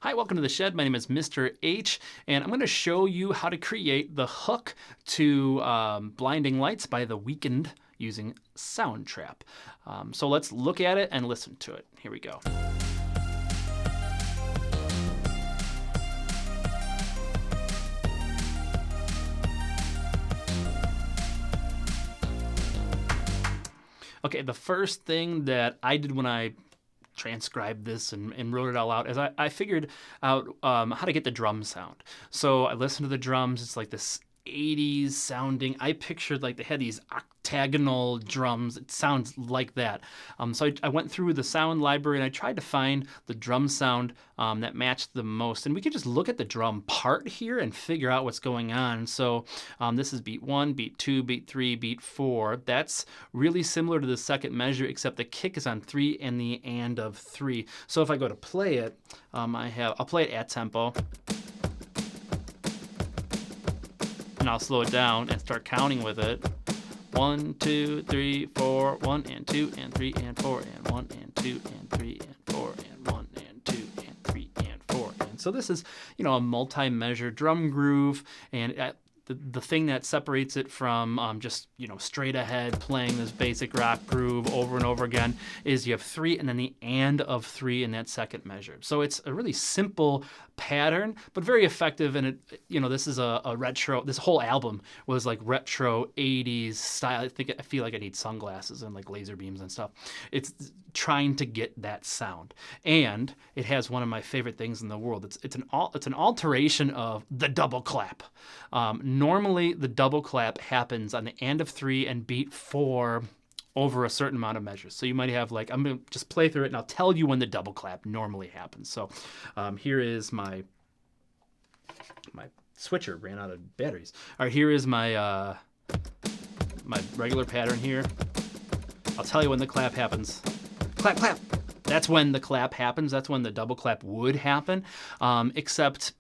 Hi, welcome to the Shed. My name is Mr. H, and I'm going to show you how to create the hook to Blinding Lights by The Weeknd using Soundtrap. So let's look at it and listen to it. Here we go. Okay, the first thing that I did when I transcribed this and wrote it all out is I figured out how to get the drum sound. So I listened to the drums. It's like this 80s sounding. I pictured like they had these octagonal drums. It sounds like that. So I went through the sound library and I tried to find the drum sound that matched the most. And we could just look at the drum part here and figure out what's going on. So this is beat 1, beat 2, beat 3, beat 4. That's really similar to the second measure, except the kick is on 3 and the and of 3. So if I go to play it, I'll play it at tempo. And I'll slow it down and start counting with it. 1, 2, 3, 4, 1 and 2 and 3 and 4 and 1 and 2 and 3 and 4 and 1 and 2 and 3 and 4. And so this is, a multi-measure drum groove, and the thing that separates it from just straight ahead playing this basic rock groove over and over again is you have 3 and then the and of 3 in that second measure. So it's a really simple pattern, but very effective. And this is a retro. This whole album was like retro 80s style. I feel like I need sunglasses and like laser beams and stuff. It's trying to get that sound, and it has one of my favorite things in the world. It's an alteration of the double clap. Normally the double clap happens on the and of 3 and beat 4 over a certain amount of measures. So you might have I'm going to just play through it and I'll tell you when the double clap normally happens. So here is my switcher ran out of batteries. All right, here is my regular pattern here. I'll tell you when the clap happens. Clap, clap. That's when the clap happens. That's when the double clap would happen. Except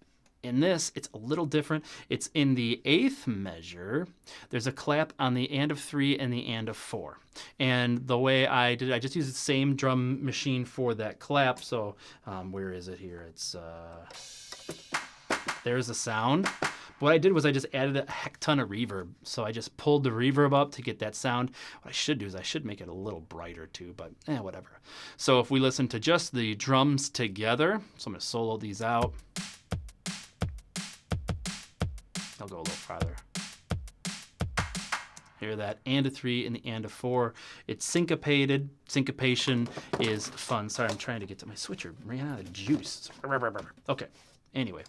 in this, it's a little different. It's in the 8th measure. There's a clap on the and of 3 and the and of 4. And the way I did it, I just used the same drum machine for that clap. So where is it here? There's the sound. What I did was I just added a heck ton of reverb. So I just pulled the reverb up to get that sound. What I should do is I should make it a little brighter too, but whatever. So if we listen to just the drums together, so I'm going to solo these out. I'll go a little farther. Hear that and of 3 and the and of 4. It's syncopated. Syncopation is fun. Sorry, I'm trying to get to my switcher. Ran out of juice. Okay. Anyway,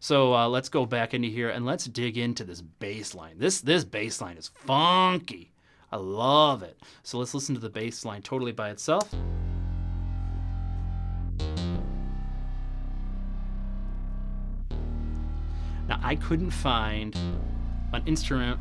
so let's go back into here and let's dig into this bass line. This bass line is funky. I love it. So let's listen to the bass line totally by itself. Now, I couldn't find an instrument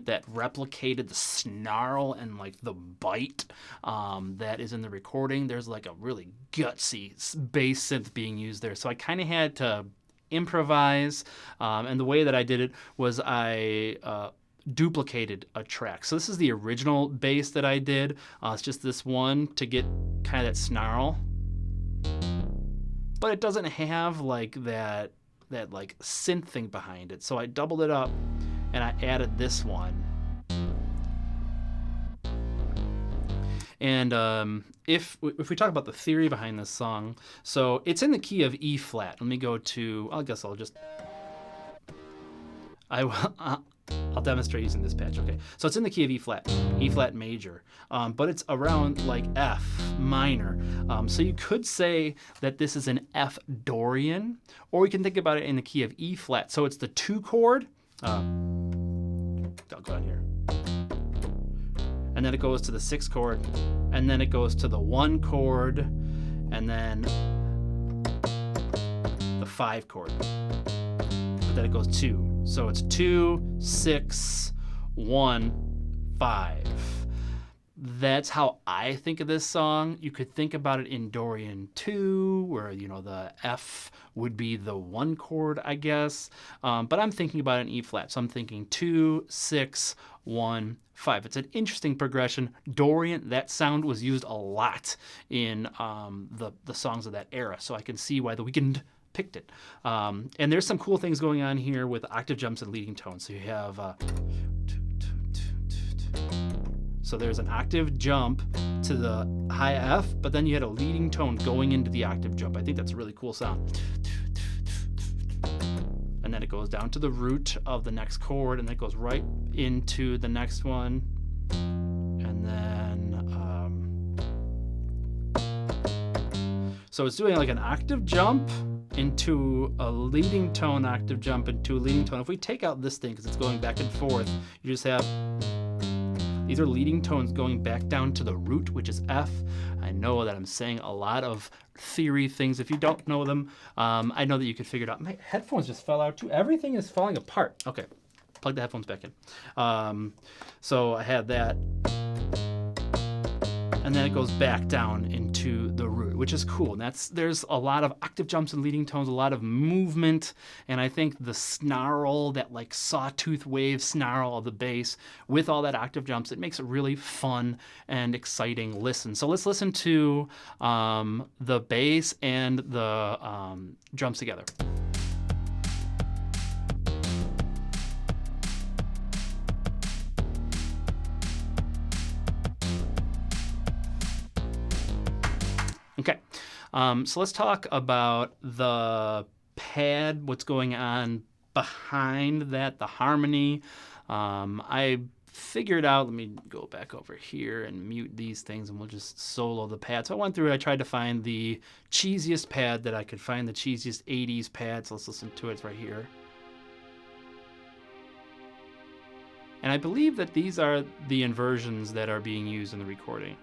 that replicated the snarl and like the bite that is in the recording. There's like a really gutsy bass synth being used there. So I kind of had to improvise. And the way that I did it was I duplicated a track. So this is the original bass that I did. It's just this one to get kind of that snarl. But it doesn't have like that like synth thing behind it. So I doubled it up and I added this one. And if we talk about the theory behind this song, so it's in the key of E flat. Let me go to, I'll demonstrate using this patch. Okay, so it's in the key of E flat major, but it's around like F minor. So you could say that this is an F Dorian, or we can think about it in the key of E flat. So it's the 2 chord. I'll go down here, and then it goes to the 6 chord, and then it goes to the 1 chord, and then the 5 chord. But then it goes 2. So it's 2, 6, 1, 5. That's how I think of this song. You could think about it in Dorian 2, where, the F would be the 1 chord, I guess. But I'm thinking about an E flat. So I'm thinking 2, 6, 1, 5. It's an interesting progression. Dorian, that sound was used a lot in the songs of that era. So I can see why the Weeknd picked it. And there's some cool things going on here with octave jumps and leading tones. So you have... So there's an octave jump to the high F, but then you had a leading tone going into the octave jump. I think that's a really cool sound. And then it goes down to the root of the next chord, and then it goes right into the next one. And then, so it's doing like an octave jump into a leading tone, octave jump into a leading tone. If we take out this thing, because it's going back and forth, you just have... These are leading tones going back down to the root, which is F. I know that I'm saying a lot of theory things. If you don't know them, I know that you could figure it out. My headphones just fell out too. Everything is falling apart. Okay, plug the headphones back in. So I had that. And then it goes back down into the root, which is cool. And there's a lot of octave jumps and leading tones, a lot of movement, and I think the snarl, that like sawtooth wave snarl of the bass with all that octave jumps, it makes it really fun and exciting listen. So let's listen to the bass and the drums together. Okay, so let's talk about the pad, what's going on behind that, the harmony. I figured out, let me go back over here and mute these things and we'll just solo the pad. So I went through, I tried to find the cheesiest pad that I could find, the cheesiest 80s pad. So let's listen to it, it's right here. And I believe that these are the inversions that are being used in the recording.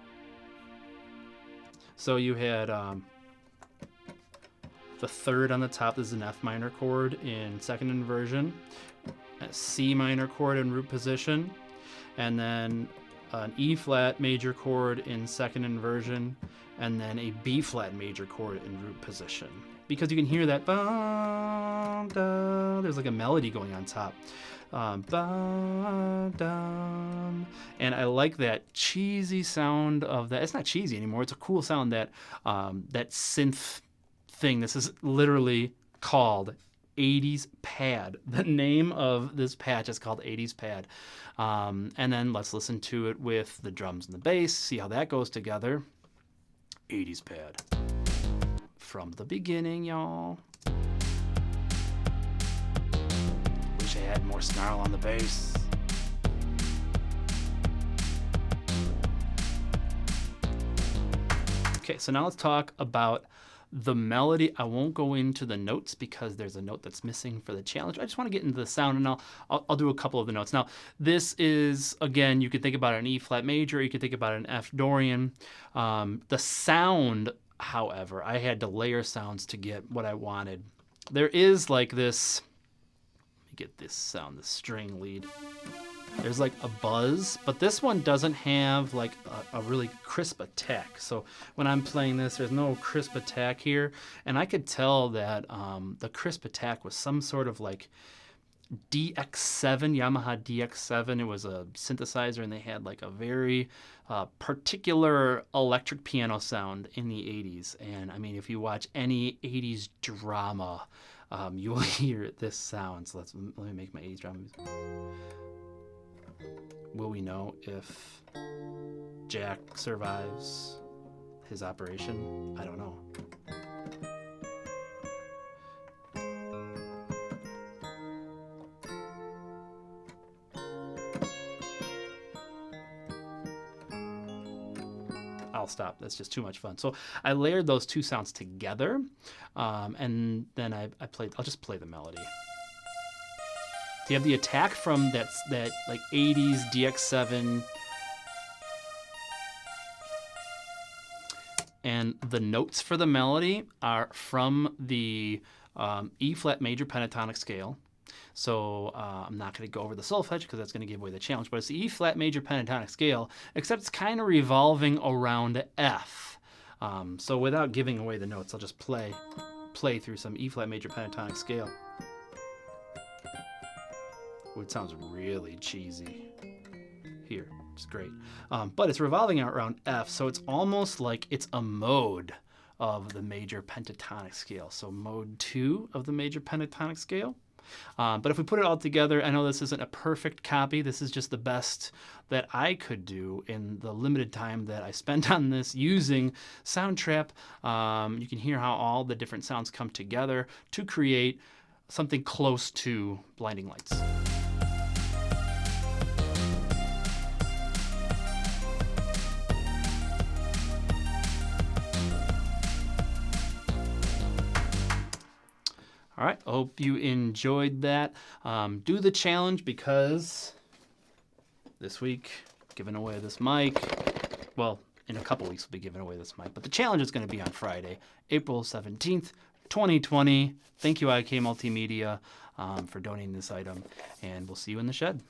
So you had the third on the top. This is an F minor chord in second inversion, a C minor chord in root position, and then an E flat major chord in second inversion, and then a B flat major chord in root position. Because you can hear that, there's like a melody going on top. And I like that cheesy sound of that. It's not cheesy anymore. It's a cool sound, that that synth thing. This is literally called 80s pad. The name of this patch is called 80s pad. And then let's listen to it with the drums and the bass, see how that goes together. 80s pad. From the beginning, y'all. Wish I had more snarl on the bass. Okay, so now let's talk about the melody. I won't go into the notes because there's a note that's missing for the challenge. I just want to get into the sound, and I'll do a couple of the notes. Now, this is, again, you could think about an E flat major, you could think about an F Dorian. The sound, however, I had to layer sounds to get what I wanted. There is like this, let me get this sound, the string lead. There's like a buzz, but this one doesn't have like a really crisp attack. So when I'm playing this, there's no crisp attack here. And I could tell that the crisp attack was some sort of like DX7, Yamaha DX7. It was a synthesizer, and they had like a very particular electric piano sound in the 80s. And I mean, if you watch any 80s drama, you will hear this sound. So let me make my 80s drama music. Will we know if Jack survives his operation? I don't know. I'll stop. That's just too much fun. So I layered those two sounds together, and then I'll just play the melody. So you have the attack from that like 80s DX7, and the notes for the melody are from the E flat major pentatonic scale, So I'm not going to go over the solfege because that's going to give away the challenge. But it's the E flat major pentatonic scale, except it's kind of revolving around F. So without giving away the notes, I'll just play through some E flat major pentatonic scale. Ooh, it sounds really cheesy here. It's great. But it's revolving around F, so it's almost like it's a mode of the major pentatonic scale. So mode 2 of the major pentatonic scale. But if we put it all together, I know this isn't a perfect copy. This is just the best that I could do in the limited time that I spent on this using Soundtrap. You can hear how all the different sounds come together to create something close to Blinding Lights. All right, I hope you enjoyed that. Do the challenge because this week, giving away this mic. Well, in a couple weeks, we'll be giving away this mic. But the challenge is going to be on Friday, April 17th, 2020. Thank you, IK Multimedia, for donating this item. And we'll see you in the shed.